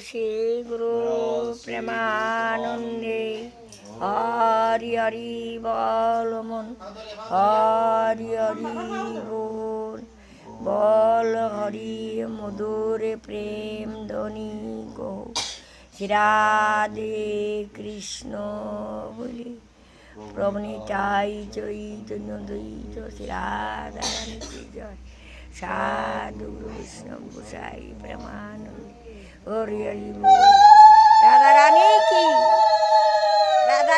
শ্রী গুরু প্রেমানন্দে হরি হরি বল মন হরি হরি বল বল হরি মধুর প্রেম ধ্বনি গো শ্রী রাধে কৃষ্ণ বলি প্রভু নিতাই চৈতন্য দ্বৈত শ্রী রাধা রানী কি জয় সাধু বৈষ্ণব গোসাই প্রেমানন্দ হরি হরি বল রাধা রানী কি রাধা